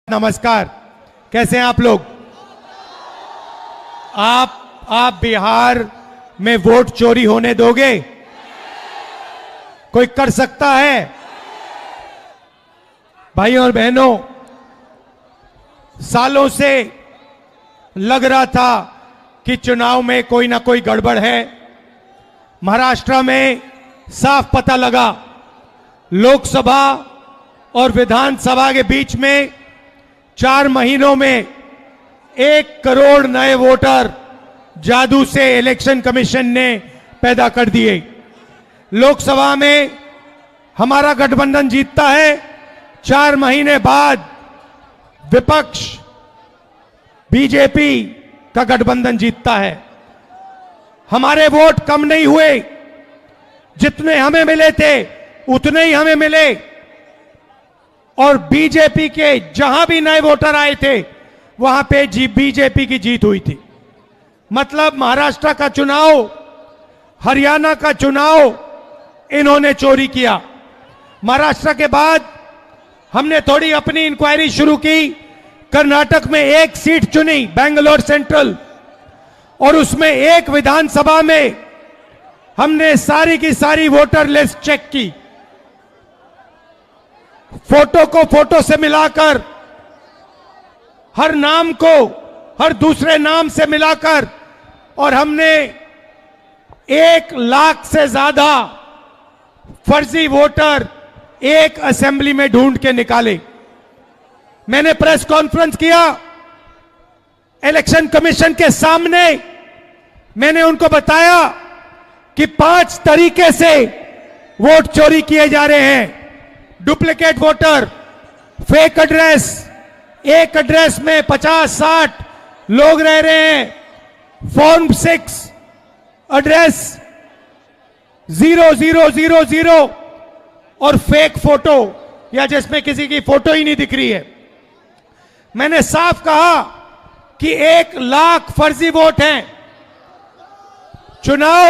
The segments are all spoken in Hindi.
नमस्कार, कैसे हैं आप लोग? आप बिहार में वोट चोरी होने दोगे? कोई कर सकता है? भाइयों और बहनों, सालों से लग रहा था कि चुनाव में कोई ना कोई गड़बड़ है। महाराष्ट्र में साफ पता लगा, लोकसभा और विधानसभा के बीच में 4 महीनों में 1 करोड़ नए वोटर जादू से इलेक्शन कमीशन ने पैदा कर दिए। लोकसभा में हमारा गठबंधन जीतता है, 4 महीने बाद विपक्ष बीजेपी का गठबंधन जीतता है। हमारे वोट कम नहीं हुए, जितने हमें मिले थे उतने ही हमें मिले, और बीजेपी के जहां भी नए वोटर आए थे वहां पे बीजेपी की जीत हुई थी। मतलब महाराष्ट्र का चुनाव, हरियाणा का चुनाव इन्होंने चोरी किया। महाराष्ट्र के बाद हमने थोड़ी अपनी इंक्वायरी शुरू की। कर्नाटक में 1 सीट चुनी, बेंगलोर सेंट्रल, और उसमें 1 विधानसभा में हमने सारी की सारी वोटर लिस्ट चेक की, फोटो को फोटो से मिलाकर, हर नाम को हर दूसरे नाम से मिलाकर, और हमने 1 लाख से ज्यादा फर्जी वोटर एक असेंबली में ढूंढ के निकाले। मैंने प्रेस कॉन्फ्रेंस किया इलेक्शन कमीशन के सामने। मैंने उनको बताया कि 5 तरीके से वोट चोरी किए जा रहे हैं। डुप्लीकेट वोटर, फेक एड्रेस, एक एड्रेस में 50-60 लोग रह रहे हैं, फॉर्म 6 एड्रेस 0000, और फेक फोटो या जिसमें किसी की फोटो ही नहीं दिख रही है। मैंने साफ कहा कि 1 लाख फर्जी वोट हैं। चुनाव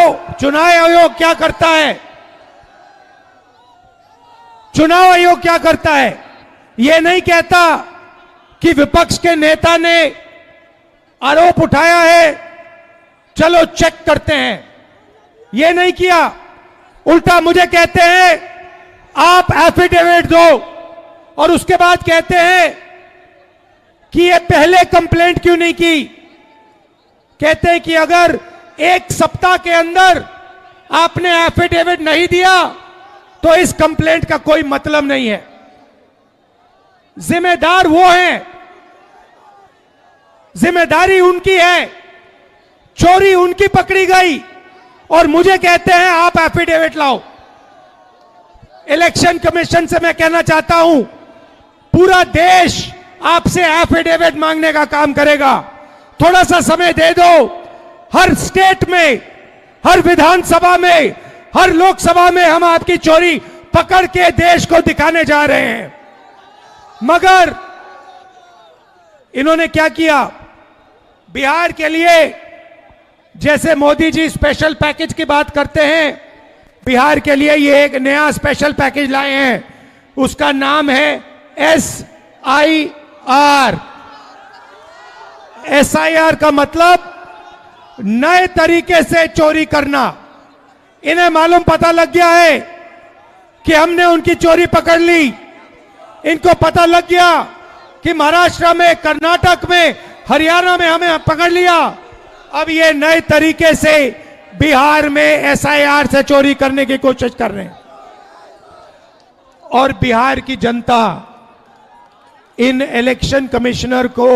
आयोग क्या करता है? चुनाव आयोग क्या करता है? यह नहीं कहता कि विपक्ष के नेता ने आरोप उठाया है, चलो चेक करते हैं। यह नहीं किया, उल्टा मुझे कहते हैं आप एफिडेविट दो, और उसके बाद कहते हैं कि ये पहले कंप्लेंट क्यों नहीं की। कहते हैं कि अगर 1 सप्ताह के अंदर आपने एफिडेविट नहीं दिया तो इस कंप्लेंट का कोई मतलब नहीं है। जिम्मेदार वो हैं, जिम्मेदारी उनकी है, चोरी उनकी पकड़ी गई, और मुझे कहते हैं आप एफिडेविट लाओ। इलेक्शन कमीशन से मैं कहना चाहता हूं, पूरा देश आपसे एफिडेविट मांगने का काम करेगा। थोड़ा सा समय दे दो। हर स्टेट में, हर विधानसभा में, हर लोकसभा में हम आपकी चोरी पकड़ के देश को दिखाने जा रहे हैं। मगर इन्होंने क्या किया? बिहार के लिए जैसे मोदी जी स्पेशल पैकेज की बात करते हैं, बिहार के लिए ये एक नया स्पेशल पैकेज लाए हैं। उसका नाम है SIR। SIR का मतलब नए तरीके से चोरी करना। इन्हें मालूम पता लग गया है कि हमने उनकी चोरी पकड़ ली। इनको पता लग गया कि महाराष्ट्र में, कर्नाटक में, हरियाणा में हमें पकड़ लिया। अब ये नए तरीके से बिहार में SIR से चोरी करने की कोशिश कर रहे हैं। और बिहार की जनता इन इलेक्शन कमिश्नर को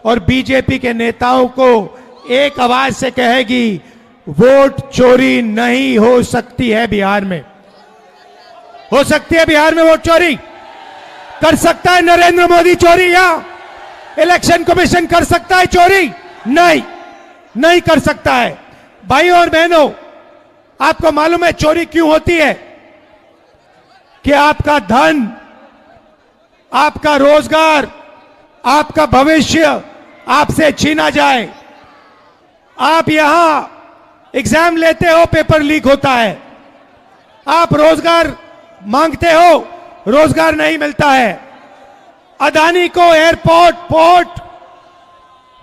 और बीजेपी के नेताओं को एक आवाज से कहेगी, वोट चोरी नहीं हो सकती है बिहार में। हो सकती है बिहार में वोट चोरी? कर सकता है नरेंद्र मोदी चोरी, या इलेक्शन कमीशन कर सकता है चोरी? नहीं कर सकता है। भाइयों और बहनों, आपको मालूम है चोरी क्यों होती है? कि आपका धन, आपका रोजगार, आपका भविष्य आपसे छीना जाए। आप यहां एग्जाम लेते हो, पेपर लीक होता है। आप रोजगार मांगते हो, रोजगार नहीं मिलता है, अदानी को एयरपोर्ट, पोर्ट,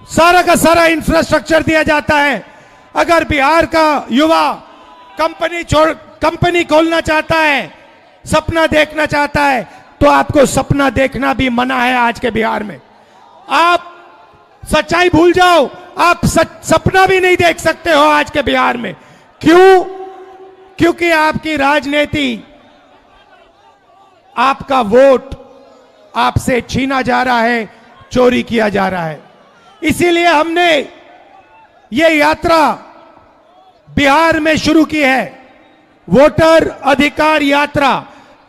सारा का सारा इंफ्रास्ट्रक्चर दिया जाता है। अगर बिहार का युवा कंपनी खोलना चाहता है, सपना देखना चाहता है, तो आपको सपना देखना भी मना है आज के बिहार में। आप सच्चाई भूल जाओ, आप सपना भी नहीं देख सकते हो आज के बिहार में। क्यों? क्योंकि आपकी राजनीति, आपका वोट आपसे छीना जा रहा है, चोरी किया जा रहा है। इसीलिए हमने ये यात्रा बिहार में शुरू की है, वोटर अधिकार यात्रा।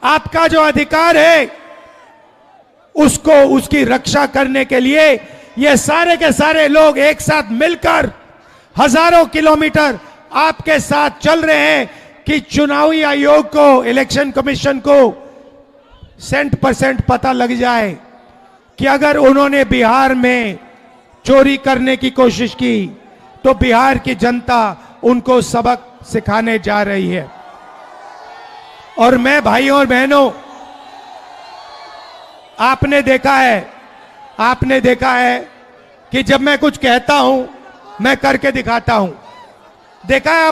आपका जो अधिकार है उसको, उसकी रक्षा करने के लिए ये सारे के सारे लोग एक साथ मिलकर हजारों किलोमीटर आपके साथ चल रहे हैं कि चुनावी आयोग को, इलेक्शन कमीशन को 100% पता लग जाए कि अगर उन्होंने बिहार में चोरी करने की कोशिश की तो बिहार की जनता उनको सबक सिखाने जा रही है। और मैं भाइयों और बहनों, आपने देखा है कि जब मैं कुछ कहता हूं मैं करके दिखाता हूं। देखा है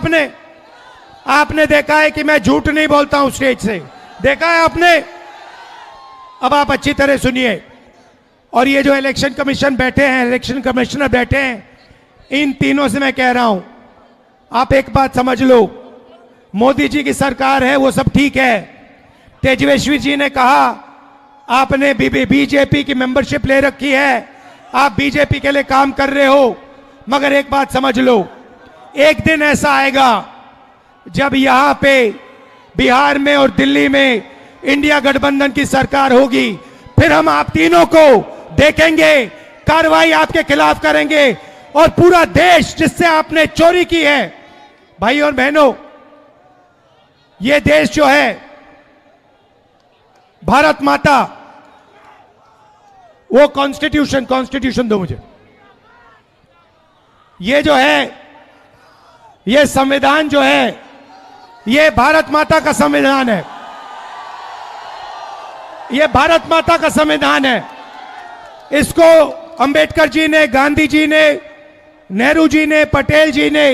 आपने देखा है कि मैं झूठ नहीं बोलता हूं स्टेज से, देखा है आपने। अब आप अच्छी तरह सुनिए। और ये जो इलेक्शन कमीशन बैठे हैं, इलेक्शन कमिश्नर बैठे हैं, इन तीनों से मैं कह रहा हूं, आप एक बात समझ लो, मोदी जी की सरकार है, वो सब ठीक है। तेजस्वी जी ने कहा आपने बीजेपी की मेंबरशिप ले रखी है, आप बीजेपी के लिए काम कर रहे हो, मगर एक बात समझ लो, एक दिन ऐसा आएगा जब यहां पे बिहार में और दिल्ली में इंडिया गठबंधन की सरकार होगी, फिर हम आप तीनों को देखेंगे, कार्रवाई आपके खिलाफ करेंगे और पूरा देश जिससे आपने चोरी की है। भाई और बहनों, ये देश जो है, भारत माता, वो कॉन्स्टिट्यूशन दो मुझे, ये जो है, ये संविधान जो है, ये भारत माता का संविधान है, ये भारत माता का संविधान है। इसको अंबेडकर जी ने, गांधी जी ने, नेहरू जी ने, पटेल जी ने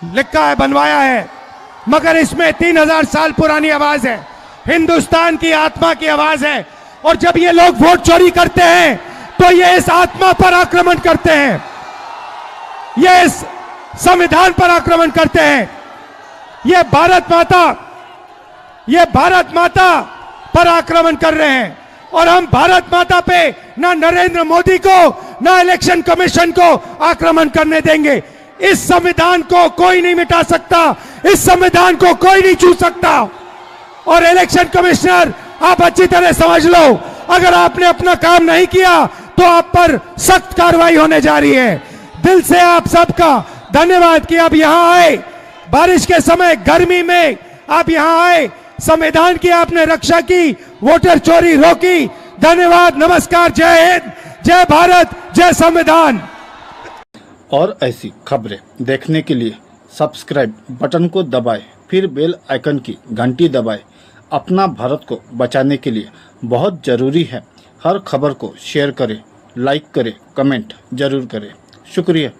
लिखा है, बनवाया है, मगर इसमें 3000 साल पुरानी आवाज है, हिंदुस्तान की आत्मा की आवाज है। और जब ये लोग वोट चोरी करते हैं तो ये इस आत्मा पर आक्रमण करते हैं, ये इस संविधान पर आक्रमण करते हैं। ये भारत माता पर आक्रमण कर रहे हैं। और हम भारत माता पे ना नरेंद्र मोदी को, ना इलेक्शन कमीशन को आक्रमण करने देंगे। इस संविधान को कोई नहीं मिटा सकता, इस संविधान को कोई नहीं छू सकता। और इलेक्शन कमिश्नर, आप अच्छी तरह समझ लो, अगर आपने अपना काम नहीं किया तो आप पर सख्त कार्रवाई होने जा रही है। दिल से आप सबका धन्यवाद कि आप यहां आए, बारिश के समय, गर्मी में आप यहां आए, संविधान की आपने रक्षा की, वोटर चोरी रोकी। धन्यवाद, नमस्कार, जय हिंद, जय भारत, जय संविधान। और ऐसी खबरें देखने के लिए सब्सक्राइब बटन को दबाएं, फिर बेल आइकन की घंटी दबाएं। अपना भारत को बचाने के लिए बहुत ज़रूरी है। हर खबर को शेयर करें, लाइक करें, कमेंट जरूर करें। शुक्रिया।